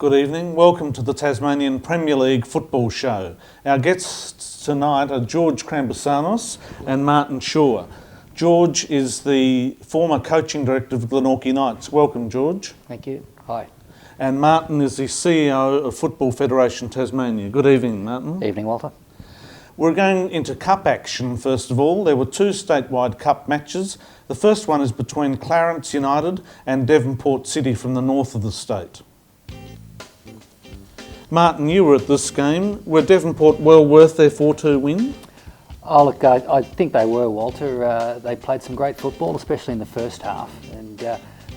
Good evening. Welcome to the Tasmanian Premier League Football Show. Our guests tonight are George Krambusanos and Martin Shaw. George is the former coaching director of Glenorchy Knights. Welcome, George. Thank you. Hi. And Martin is the CEO of Football Federation Tasmania. Good evening, Martin. Evening, Walter. We're going into cup action first of all. There were two statewide cup matches. The first one is between Clarence United and Devonport City from the north of the state. Martin, you were at this game. Were Devonport well worth their 4-2 win? Oh, look, I think they were, Walter. They played some great football, especially in the first half. And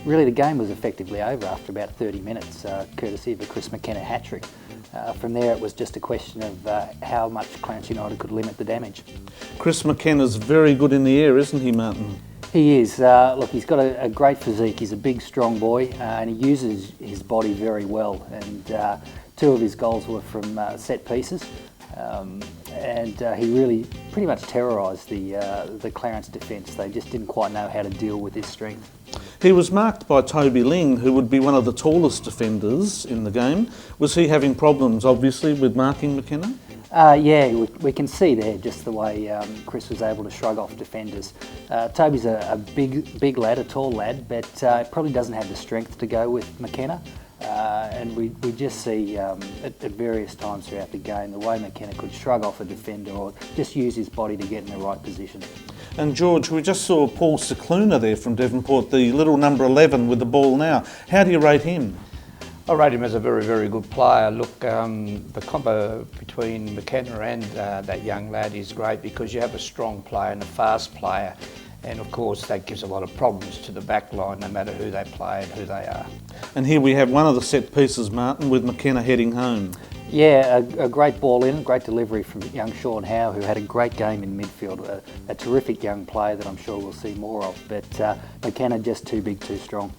really the game was effectively over after about 30 minutes, courtesy of a Chris McKenna hat-trick. From there it was just a question of how much Clarence United could limit the damage. Chris McKenna's very good in the air, isn't he, Martin? He is. Look, he's got a great physique. He's a big, strong boy, and he uses his body very well. And two of his goals were from set pieces. And he really pretty much terrorised the Clarence defence. They just didn't quite know how to deal with his strength. He was marked by Toby Ling, who would be one of the tallest defenders in the game. Was he having problems, obviously, with marking McKenna? Yeah, we can see there just the way Chris was able to shrug off defenders. Toby's a big lad, a tall lad, but probably doesn't have the strength to go with McKenna. And we just see at various times throughout the game the way McKenna could shrug off a defender or just use his body to get in the right position. And George, we just saw Paul Cicluna there from Devonport, the little number 11 with the ball now. How do you rate him? I rate him as a very, very good player. Look, the combo between McKenna and that young lad is great because you have a strong player and a fast player. And of course that gives a lot of problems to the back line no matter who they play and who they are. And here we have one of the set pieces, Martin, with McKenna heading home. Yeah, a great ball in, great delivery from young Sean Howe, who had a great game in midfield. A terrific young player that I'm sure we'll see more of, but McKenna just too big, too strong.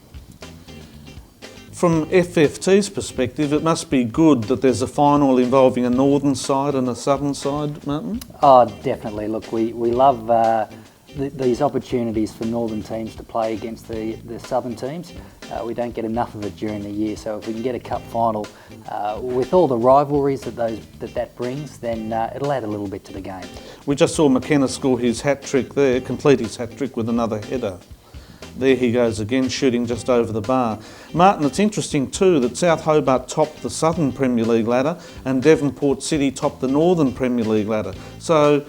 From FFT's perspective, it must be good that there's a final involving a northern side and a southern side, Martin? Oh, definitely. Look, we love these opportunities for northern teams to play against the southern teams. We don't get enough of it during the year, so if we can get a cup final with all the rivalries that brings, then it'll add a little bit to the game. We just saw McKenna score his hat-trick there, complete his hat-trick with another header. There he goes again, shooting just over the bar. Martin, it's interesting too that South Hobart topped the Southern Premier League ladder and Devonport City topped the Northern Premier League ladder. So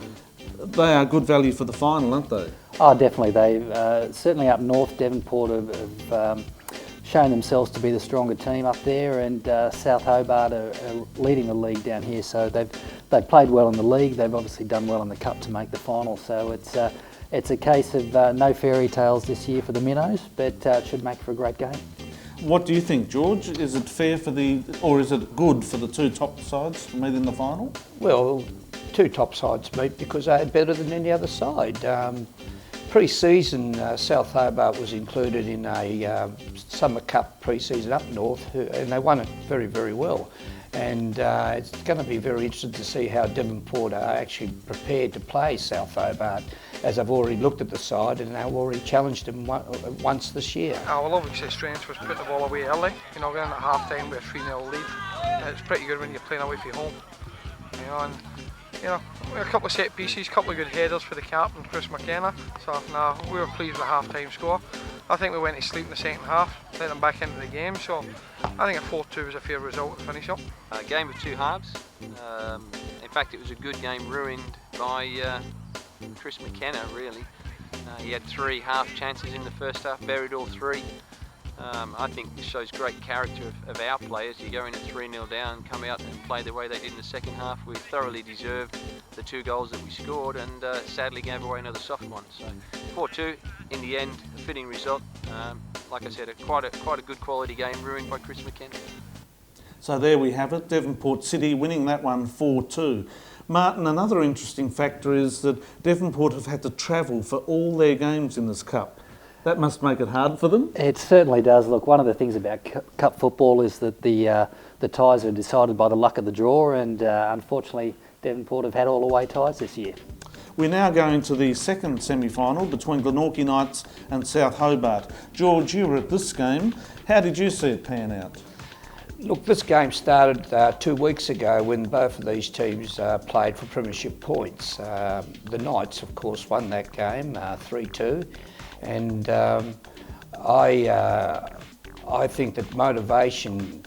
they are good value for the final, aren't they? Oh, definitely. They've certainly up north, Devonport have shown themselves to be the stronger team up there, and South Hobart are leading the league down here. So they've played well in the league. They've obviously done well in the cup to make the final. So it's a case of no fairy tales this year for the Minnows, but it should make for a great game. What do you think, George? Is it fair or is it good for the two top sides to meet in the final? Well, two top sides meet because they are better than any other side. Pre-season, South Hobart was included in a Summer Cup pre-season up north, and they won it very, very well. And it's going to be very interesting to see how Devonport are actually prepared to play South Hobart, as I've already looked at the side and I've already challenged them once this year. Well, obviously strength was putting the ball away early. You know, going at half-time with a 3-0 lead. It's pretty good when you're playing away from home. You know, and a couple of set pieces, a couple of good headers for the captain, Chris McKenna. So we were pleased with the half-time score. I think we went to sleep in the second half, let them back into the game. So I think a 4-2 was a fair result to finish up. A game of two halves. In fact, it was a good game ruined by Chris McKenna, really. He had 3 half chances in the first half, buried all 3. I think this shows great character of our players. You go in at 3-0 down, come out and play the way they did in the second half. We thoroughly deserved the 2 goals that we scored and sadly gave away another soft one. So 4-2 in the end, a fitting result. Like I said, quite a good quality game ruined by Chris McKenna. So there we have it, Devonport City winning that one 4-2. Martin, another interesting factor is that Devonport have had to travel for all their games in this cup. That must make it hard for them. It certainly does. Look, one of the things about cup football is that the ties are decided by the luck of the draw, and unfortunately Devonport have had all away ties this year. We're now going to the second semi-final between Glenorchy Knights and South Hobart. George, you were at this game. How did you see it pan out? Look, this game started 2 weeks ago when both of these teams played for premiership points. The Knights, of course, won that game 3-2, and I think that motivation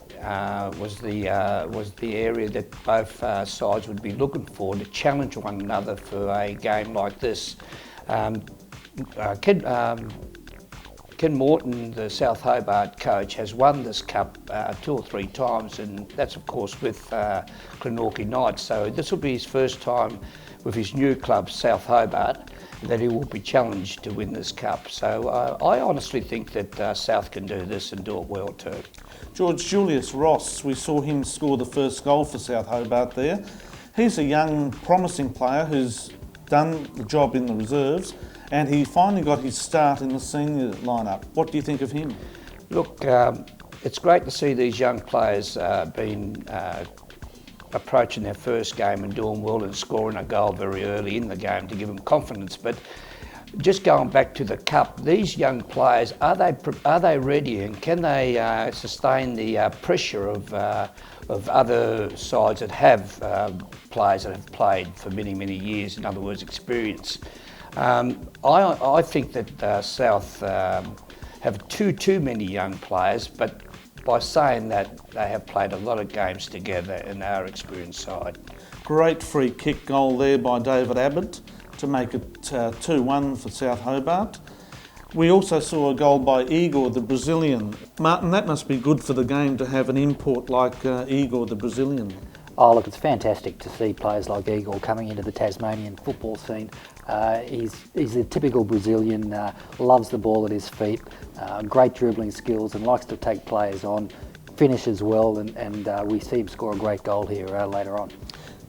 was the area that both sides would be looking for to challenge one another for a game like this. Ken Morton, the South Hobart coach, has won this cup 2 or 3 times, and that's of course with Glenorchy Knights. So this will be his first time with his new club, South Hobart, that he will be challenged to win this cup. So I honestly think that South can do this and do it well too. George, Julius Ross, we saw him score the first goal for South Hobart there. He's a young, promising player who's done the job in the reserves, and he finally got his start in the senior lineup. What do you think of him? Look, it's great to see these young players approaching their first game and doing well and scoring a goal very early in the game to give them confidence. But just going back to the cup, these young players, are they ready, and can they sustain the pressure of other sides that have players that have played for many, many years, in other words, experience? I think that South have too many young players, but by saying that, they have played a lot of games together and are experienced side. Great free kick goal there by David Abbott to make it 2-1 for South Hobart. We also saw a goal by Igor, the Brazilian. Martin, that must be good for the game to have an import like Igor, the Brazilian. Oh look, it's fantastic to see players like Igor coming into the Tasmanian football scene. He's a typical Brazilian, loves the ball at his feet, great dribbling skills and likes to take players on, finishes well, and we see him score a great goal here later on.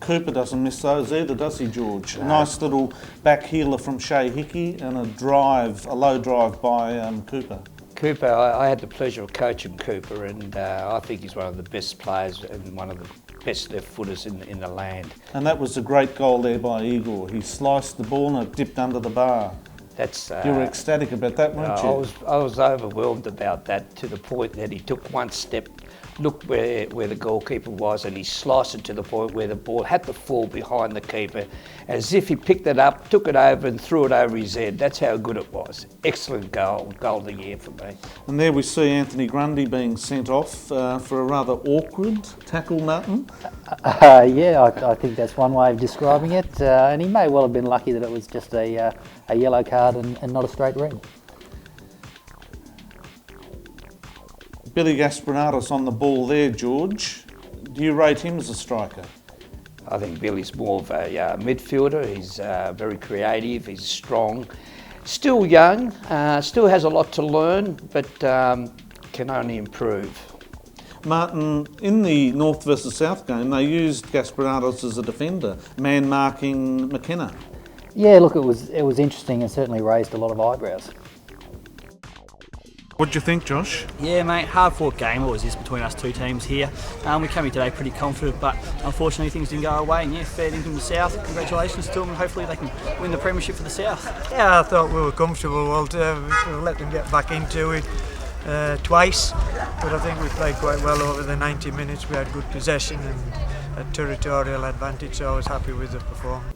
Cooper doesn't miss those either, does he, George? No. Nice little back heeler from Shay Hickey and a low drive by Cooper. Cooper, I had the pleasure of coaching Cooper, and I think he's one of the best players and one of the best left footers in the land. And that was a great goal there by Igor. He sliced the ball and it dipped under the bar. That's you were ecstatic about that, weren't you? I was overwhelmed about that, to the point that he took one step, looked where the goalkeeper was, and he sliced it to the point where the ball had to fall behind the keeper, as if he picked it up, took it over and threw it over his head. That's how good it was. Excellent goal of the year for me. And there we see Anthony Grundy being sent off for a rather awkward tackle, Martin. Yeah, I think that's one way of describing it, and he may well have been lucky that it was just a yellow card and not a straight red. Billy Gasparinatos on the ball there, George. Do you rate him as a striker? I think Billy's more of a midfielder. He's very creative, he's strong, still young, still has a lot to learn, but can only improve. Martin, in the North versus South game, they used Gasparinatos as a defender, man marking McKenna. Yeah, look, it was interesting and certainly raised a lot of eyebrows. What do you think, Josh? Yeah, mate, hard-fought game always is between us two teams here. We came here today pretty confident, but unfortunately things didn't go our way. And yeah, fair dinkum to the South. Congratulations to them, and hopefully they can win the premiership for the South. Yeah, I thought we were comfortable. We'll let them get back into it twice, but I think we played quite well over the 90 minutes. We had good possession and a territorial advantage, so I was happy with the performance.